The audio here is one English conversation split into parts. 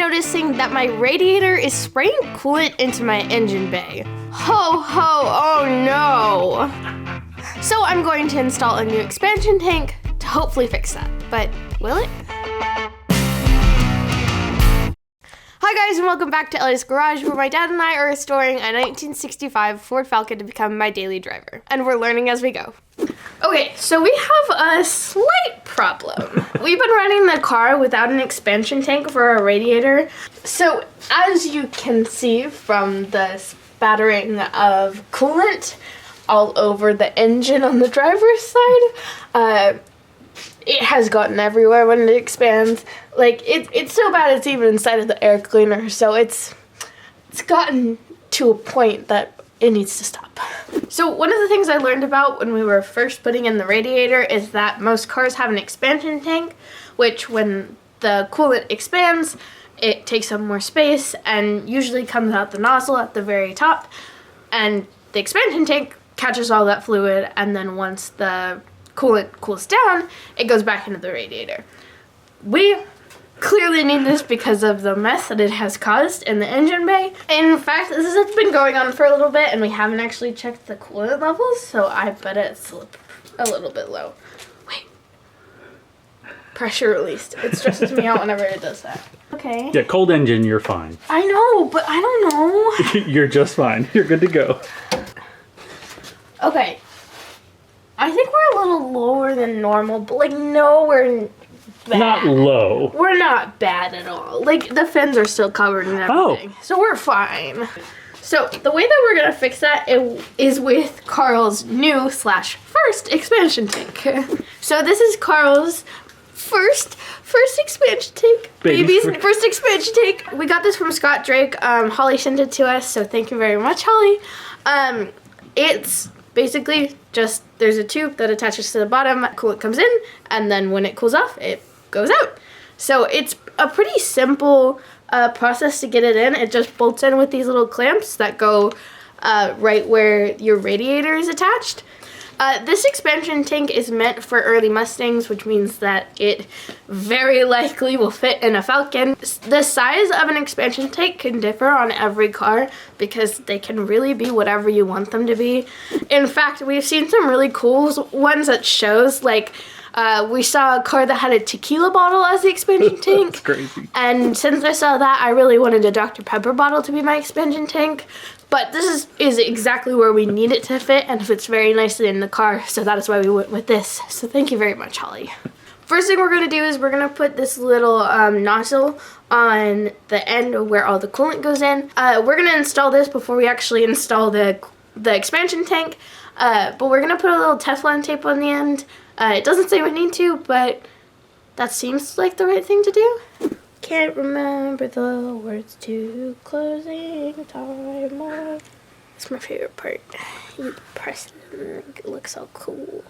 noticing that my radiator is spraying coolant into my engine bay. Ho ho, oh no! So I'm going to install a new expansion tank to hopefully fix that. But will it? Hi guys, and welcome back to Ellie's Garage, where my dad and I are restoring a 1965 Ford Falcon to become my daily driver. And we're learning as we go. Okay, so we have a slight problem. We've been running the car without an expansion tank for our radiator. So as you can see from the spattering of coolant all over the engine on the driver's side, it has gotten everywhere when it expands. Like, it's so bad it's even inside of the air cleaner. So it's gotten to a point that it needs to stop. So one of the things I learned about when we were first putting in the radiator is that most cars have an expansion tank, which when the coolant expands, it takes up more space and usually comes out the nozzle at the very top. And the expansion tank catches all that fluid, and then once the coolant cools down, it goes back into the radiator. We clearly need this because of the mess that it has caused in the engine bay. In fact, this has been going on for a little bit and we haven't actually checked the coolant levels, so I bet it's a little bit low. Wait. Pressure released. It stresses me out whenever it does that. Okay. Yeah, cold engine, you're fine. I know, but I don't know. You're just fine. You're good to go. Okay. I think we're a little lower than normal, but like nowhere bad. Not low. We're not bad at all. Like the fins are still covered and everything. So we're fine. So the way that we're gonna fix that is with Carl's new / first expansion tank. So this is Carl's first expansion tank. Baby's first expansion tank. We got this from Scott Drake. Holley sent it to us, so thank you very much, Holley. It's basically just, there's a tube that attaches to the bottom, coolant comes in, and then when it cools off, it goes out. So it's a pretty simple process to get it in. It just bolts in with these little clamps that go right where your radiator is attached. This expansion tank is meant for early Mustangs, which means that it very likely will fit in a Falcon. The size of an expansion tank can differ on every car because they can really be whatever you want them to be. In fact, we've seen some really cool ones at shows, like we saw a car that had a tequila bottle as the expansion tank. That's crazy. And since I saw that, I really wanted a Dr. Pepper bottle to be my expansion tank. But this is exactly where we need it to fit, and it fits very nicely in the car, so that is why we went with this. So thank you very much, Holley. First thing we're going to do is we're going to put this little nozzle on the end where all the coolant goes in. We're going to install this before we actually install the expansion tank, but we're going to put a little Teflon tape on the end. It doesn't say we need to, but that seems like the right thing to do. Can't remember the words to closing time. It's my favorite part. You press it and it looks so cool.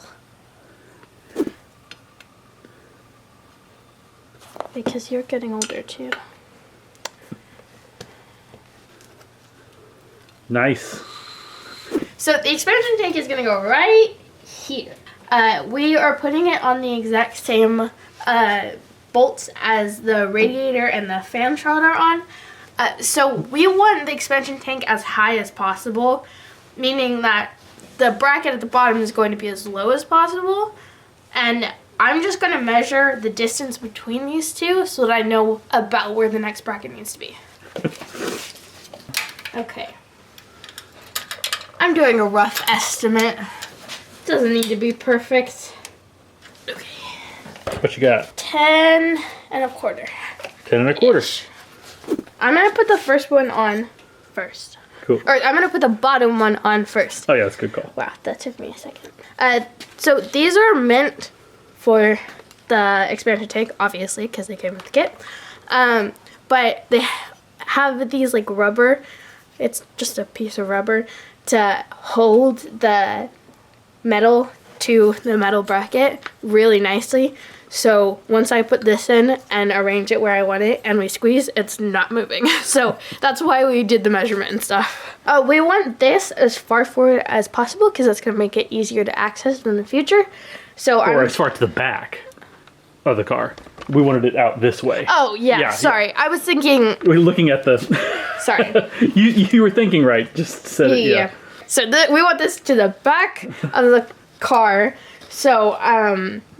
Because you're getting older too. nice. So the expansion tank is going to go right here. We are putting it on the exact same bolts as the radiator and the fan shroud are on. So we want the expansion tank as high as possible, meaning that the bracket at the bottom is going to be as low as possible. And I'm just going to measure the distance between these two so that I know about where the next bracket needs to be. Okay. I'm doing a rough estimate. Doesn't need to be perfect. Okay. What you got? 10 1/4. 10 1/4. I'm going to put the first one on first. Cool. Or I'm going to put the bottom one on first. Oh yeah, that's a good call. Wow, that took me a second. So these are meant for the expansion tank, obviously, because they came with the kit. But they have these like rubber. It's just a piece of rubber to hold the metal to the metal bracket really nicely. So once I put this in and arrange it where I want it and we squeeze, it's not moving. So that's why we did the measurement and stuff. We want this as far forward as possible because that's going to make it easier to access in the future. So or as far to the back. of the car. We wanted it out this way. Oh, yeah, Yeah, sorry. I was thinking... We're looking at the... Sorry. you were thinking right. Just said it, yeah. So we want this to the back of the car. So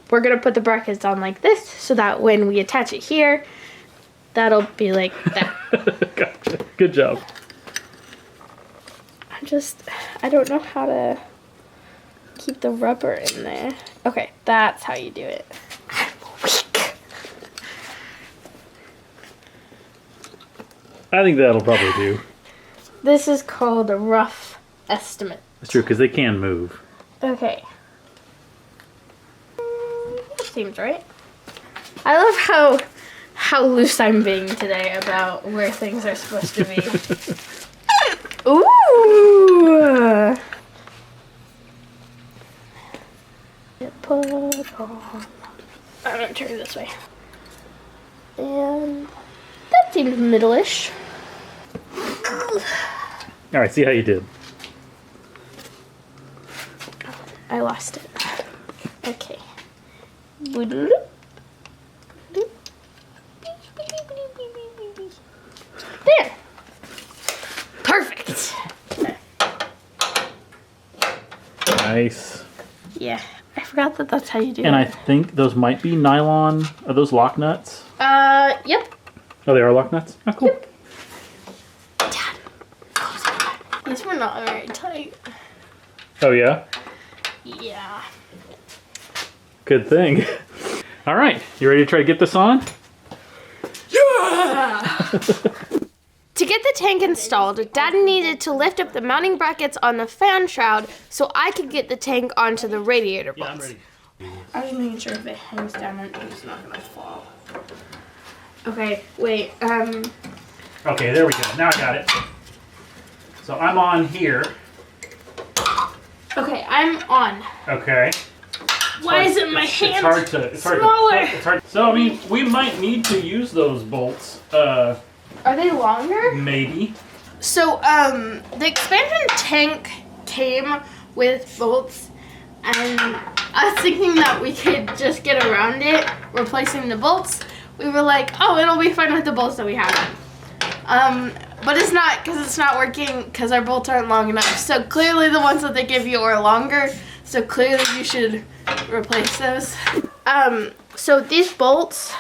we're going to put the brackets on like this so that when we attach it here, that'll be like that. Gotcha. Good job. I don't know how to keep the rubber in there. Okay, that's how you do it. I'm weak. I think that'll probably do. This is called a rough estimate. That's true, because they can move. Okay. That seems right. I love how loose I'm being today about where things are supposed to be. Ooh! Put on. I'm gonna turn this way. And that seems middle-ish. Alright, see how you did. I lost it. Okay. There. Perfect. Nice. Yeah, I forgot that that's how you do And it. I think those might be nylon. Are those lock nuts? Yep. Oh, they are lock nuts? Oh, cool. Yep. Dad, close it. These were not very tight. Oh, yeah? Yeah. Good thing. All right, you ready to try to get this on? Yeah! To get the tank installed, Dad needed to lift up the mounting brackets on the fan shroud so I could get the tank onto the radiator bolts. I'm ready. I'm just making sure if it hangs down, it's not gonna fall. Okay, wait, Okay, there we go. Now I got it. So I'm on here. okay, I'm on. Okay. Why isn't my hand It's hard smaller? So, I mean, we might need to use those bolts. Are they longer? Maybe. So, the expansion tank came with bolts, and I was thinking that we could just get around it, replacing the bolts. We were like, oh, it'll be fine with the bolts that we have. But it's not, because it's not working, because our bolts aren't long enough. So clearly the ones that they give you are longer, so clearly you should replace those. So these bolts,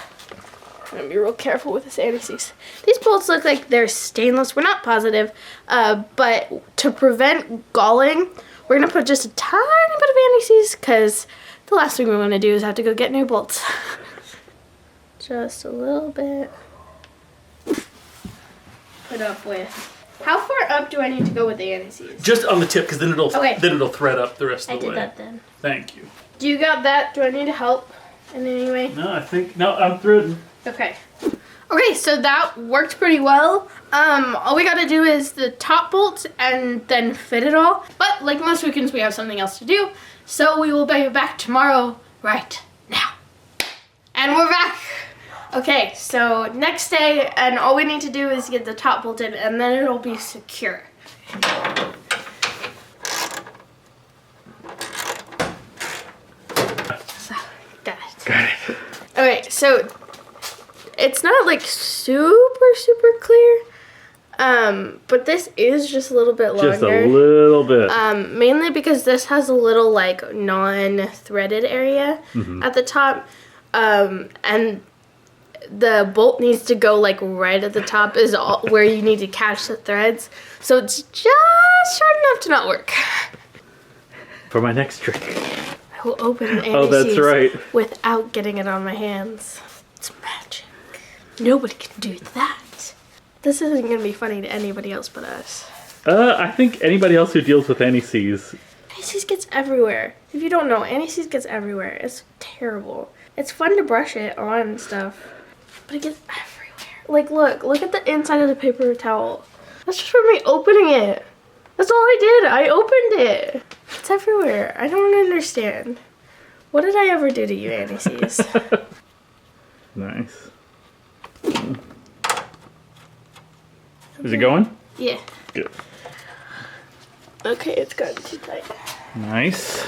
I'm going to be real careful with this anti-seize. These bolts look like they're stainless. We're not positive, but to prevent galling, we're going to put just a tiny bit of anti-seize, because the last thing we want to do is have to go get new bolts. Just a little bit. Put up with. How far up do I need to go with the anti-seize? Just on the tip, because then it'll thread up the rest I of the way. did that then. Thank you. Do you got that? Do I need help in any way? No, I'm threading. Okay. Okay, so that worked pretty well. All we gotta do is the top bolt and then fit it all. But like most weekends, we have something else to do. So we will be back tomorrow right now. And we're back. Okay, so next day, and all we need to do is get the top bolted, and then it'll be secure. So, got it. Got it. Okay, so it's not like super clear, but this is just a little bit longer. Just a little bit. Mainly because this has a little like non-threaded area at the top, and the bolt needs to go like right at the top is all where you need to catch the threads. So it's just short enough to not work. For my next trick. I will open the Oh, that's right. without getting it on my hands. It's magic. Nobody can do that. This isn't going to be funny to anybody else but us. I think anybody else who deals with anti-seize. Anti-seize gets everywhere. If you don't know, anti-seize gets everywhere. It's terrible. It's fun to brush it on and stuff, but it gets everywhere. Like, look at the inside of the paper towel. That's just from me opening it. That's all I did. I opened it. It's everywhere. I don't understand. What did I ever do to you, anti-seize? Nice. Is it going? Yeah. Good. Okay, it's gotten too tight. Nice.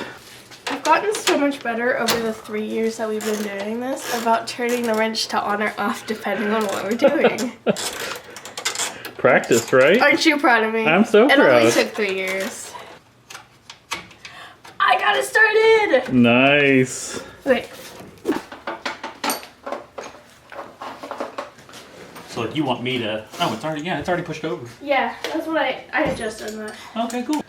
I've gotten so much better over the 3 years that we've been doing this about turning the wrench to on or off depending on what we're doing. Practice, right? Aren't you proud of me? I'm so proud. It only took 3 years. I got it started! Nice. Wait. So like you want me to... Oh, it's already pushed over. Yeah, that's what I had just done that. Okay, cool.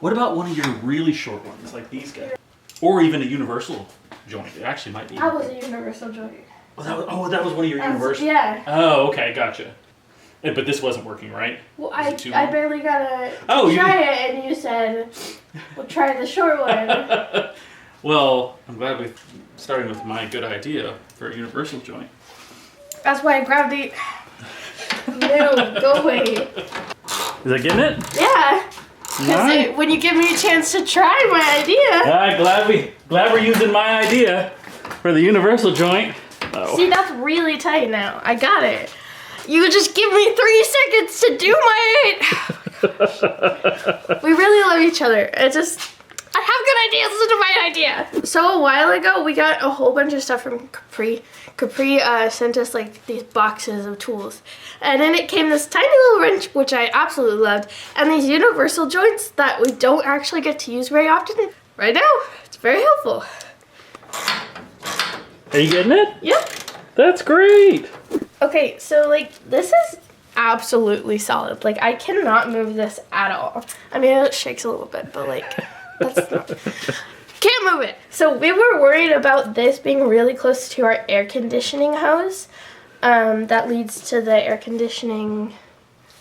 What about one of your really short ones, like these guys? Or even a universal joint. It actually might be. That was a universal joint. Oh, that was one of your universal? Yeah. Oh, okay, gotcha. But this wasn't working, right? Well, I barely got to try it, and you said, well, try the short one. Well, I'm glad we're starting with my good idea for a universal joint. That's why I grabbed the... No, go away. Is that getting it? Yeah. Because when you give me a chance to try my idea. Glad we're using my idea for the universal joint. Oh. See, that's really tight now. I got it. You just give me 3 seconds to do my... We really love each other. I have good ideas. Listen to my idea. So a while ago, we got a whole bunch of stuff from Capri. Capri sent us like these boxes of tools. And then it came this tiny little wrench, which I absolutely loved. And these universal joints that we don't actually get to use very often. Right now, it's very helpful. Are you getting it? Yep. That's great. Okay, so like this is absolutely solid. Like I cannot move this at all. I mean, it shakes a little bit, but like that's not... Can't move it. So we were worried about this being really close to our air conditioning hose. That leads to the air conditioning...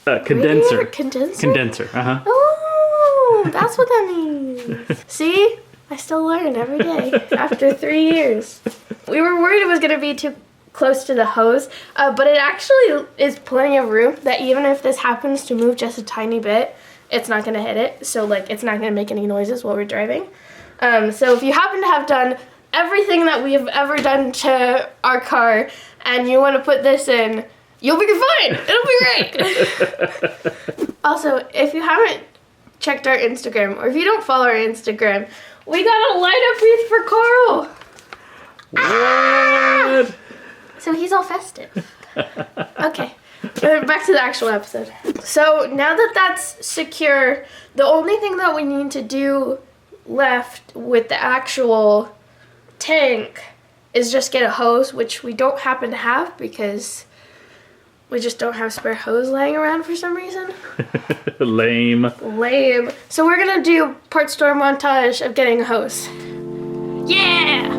Condenser. Condenser? Condenser, uh-huh. Oh, that's what that means. See? I still learn every day after 3 years. We were worried it was going to be too close to the hose, but it actually is plenty of room that even if this happens to move just a tiny bit, it's not going to hit it. So like it's not going to make any noises while we're driving. So if you happen to have done everything that we have ever done to our car and you want to put this in, you'll be fine. It'll be great. Also, if you haven't checked our Instagram or if you don't follow our Instagram, we got a light up wreath for Carl. What? Ah! So he's all festive. Okay, back to the actual episode. So now that that's secure, the only thing that we need to do left with the actual tank is just get a hose, which we don't happen to have because we just don't have spare hose laying around for some reason. Lame. So we're gonna do part store montage of getting a hose. Yeah!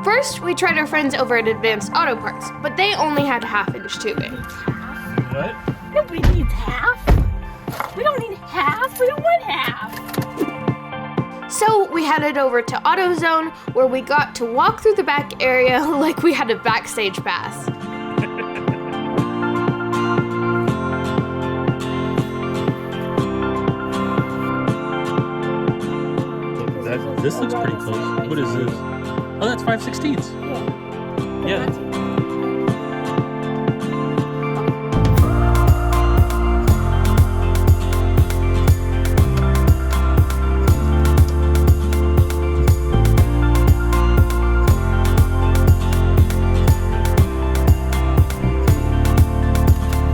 First, we tried our friends over at Advanced Auto Parts, but they only had 1/2-inch tubing. What? Nobody needs half. We don't need half. We don't want half. So we headed over to AutoZone, where we got to walk through the back area like we had a backstage pass. This looks pretty close. What is this? Oh, that's 5/16. Yeah.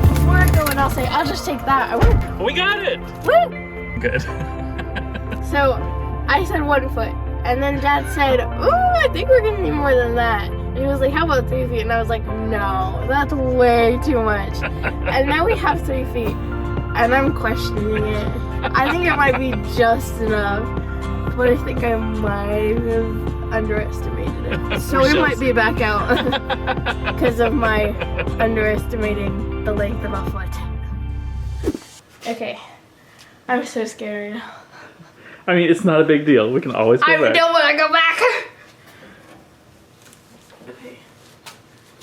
Before I go and I'll say, I'll just take that. I won't. We got it. Woo! Good. So I said 1 foot. And then Dad said, ooh, I think we're gonna need more than that. And he was like, how about 3 feet? And I was like, no, that's way too much. And now we have 3 feet. And I'm questioning it. I think it might be just enough. But I think I might have underestimated it. So we might be back out. Because of my underestimating the length of a foot. Okay. I'm so scared right now. I mean, it's not a big deal. We can always go back. I don't want to go back.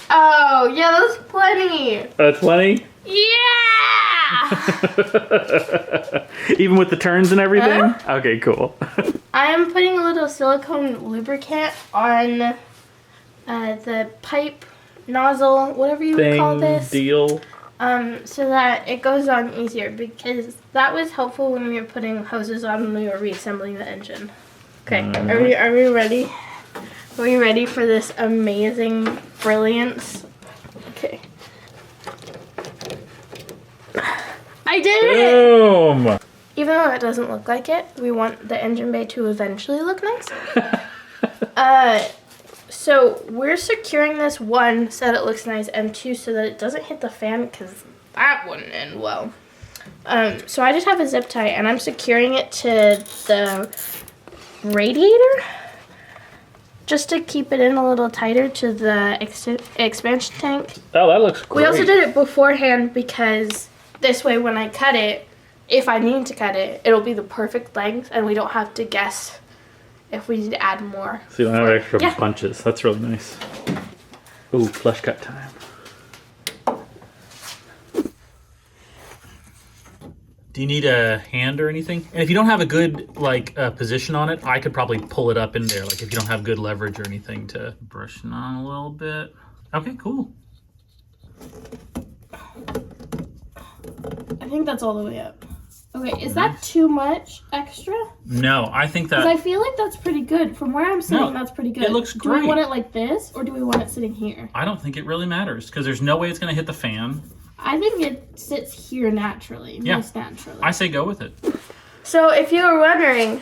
Oh, yeah, that's plenty. That's plenty? Yeah! Even with the turns and everything? Huh? Okay, cool. I am putting a little silicone lubricant on the pipe, nozzle, whatever you would call this. Deal. so that it goes on easier, because that was helpful when we were putting hoses on when we were reassembling the engine. Okay, are we ready? Are we ready for this amazing brilliance? Okay. I did it! Boom! Even though it doesn't look like it, we want the engine bay to eventually look nice. So we're securing this, one, so that it looks nice, and two, so that it doesn't hit the fan, because that wouldn't end well. So I just have a zip tie, and I'm securing it to the radiator, just to keep it in a little tighter to the expansion tank. Oh, that looks great. We also did it beforehand, because this way when I cut it, if I need to cut it, it'll be the perfect length, and we don't have to guess if we need to add more. So you don't have extra punches. That's really nice. Ooh, flush cut time. Do you need a hand or anything? And if you don't have a good position on it, I could probably pull it up in there. Like if you don't have good leverage or anything, to brush it on a little bit. Okay, cool. I think that's all the way up. Okay, is that too much extra? No, I think that... Because I feel like that's pretty good. From where I'm sitting, that's pretty good. It looks great. Do we want it like this, or do we want it sitting here? I don't think it really matters, because there's no way it's going to hit the fan. I think it sits here naturally, most naturally. I say go with it. So if you were wondering,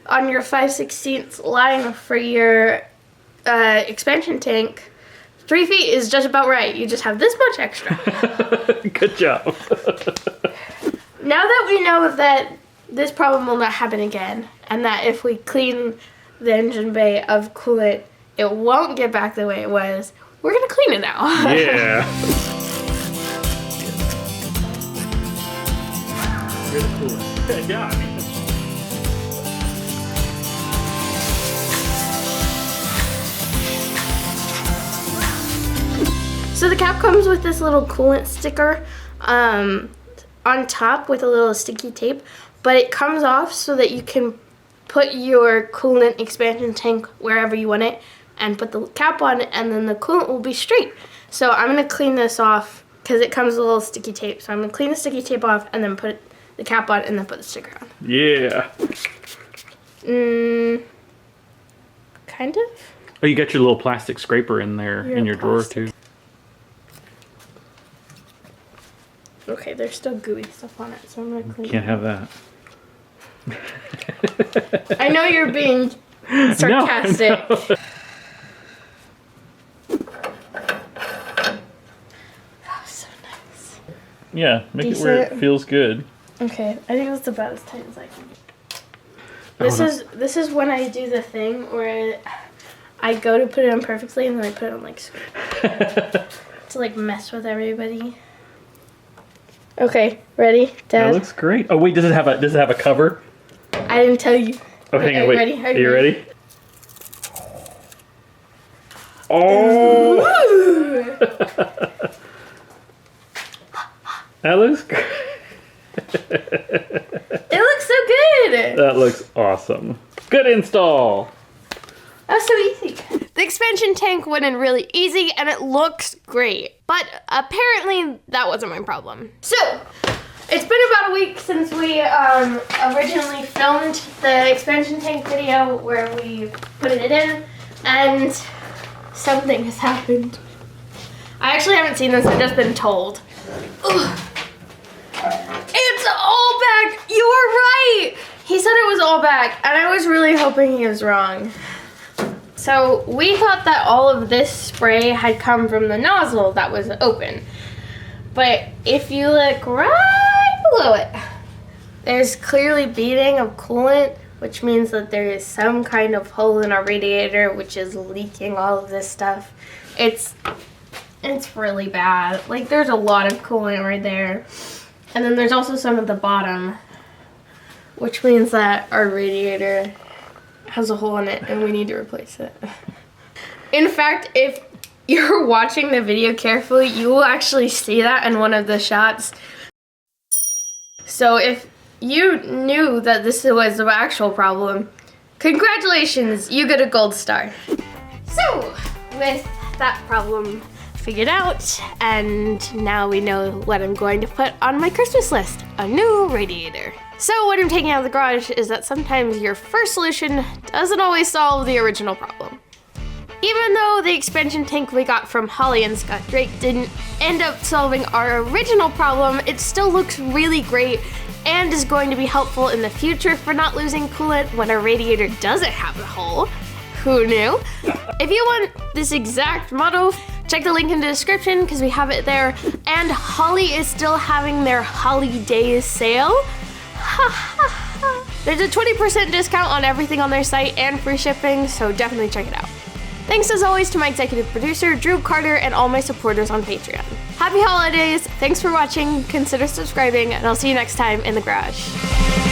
on your 5/16 line for your expansion tank, 3 feet is just about right. You just have this much extra. Good job. Now that we know that this problem will not happen again, and that if we clean the engine bay of coolant, it won't get back the way it was, we're going to clean it now. Yeah. You're the coolant. Yeah, I mean... So the cap comes with this little coolant sticker on top with a little sticky tape, but it comes off so that you can put your coolant expansion tank wherever you want it and put the cap on, and then the coolant will be straight. So I'm going to clean this off because it comes with a little sticky tape. So I'm going to clean the sticky tape off and then put the cap on and then put the sticker on. Yeah. Kind of. Oh, you got your little plastic scraper in there in your drawer too. Okay, there's still gooey stuff on it, so I'm gonna clean it. Can't have that. I know you're being sarcastic. No. Oh, so nice. Yeah, make it where it feels good. Okay, I think that's about as tight as I can get. This is when I do the thing where I go to put it on perfectly and then I put it on like to like mess with everybody. Okay, ready, Dad? That looks great. Oh wait, does it have a cover? I didn't tell you. Oh, hang on, wait. Ready? Are you ready? Oh! That looks great. It looks so good. That looks awesome. Good install. That was so easy. The expansion tank went in really easy and it looks great. But apparently that wasn't my problem. So, it's been about a week since we originally filmed the expansion tank video where we put it in, and something has happened. I actually haven't seen this, I've just been told. Ugh. It's all back! You were right! He said it was all back, and I was really hoping he was wrong. So we thought that all of this spray had come from the nozzle that was open. But if you look right below it, there's clearly beading of coolant, which means that there is some kind of hole in our radiator which is leaking all of this stuff. It's really bad. Like, there's a lot of coolant right there. And then there's also some at the bottom, which means that our radiator has a hole in it and we need to replace it. In fact, if you're watching the video carefully, you will actually see that in one of the shots. So if you knew that this was the actual problem, congratulations, you get a gold star. So, with that problem figured out, and now we know what I'm going to put on my Christmas list, a new radiator. So what I'm taking out of the garage is that sometimes your first solution doesn't always solve the original problem. Even though the expansion tank we got from Holley and Scott Drake didn't end up solving our original problem, it still looks really great and is going to be helpful in the future for not losing coolant when our radiator doesn't have a hole. Who knew? If you want this exact model, check the link in the description because we have it there. And Holley is still having their holiday sale. There's a 20% discount on everything on their site and free shipping, so definitely check it out. Thanks as always to my executive producer, Drew Carter, and all my supporters on Patreon. Happy holidays, thanks for watching, consider subscribing, and I'll see you next time in the garage.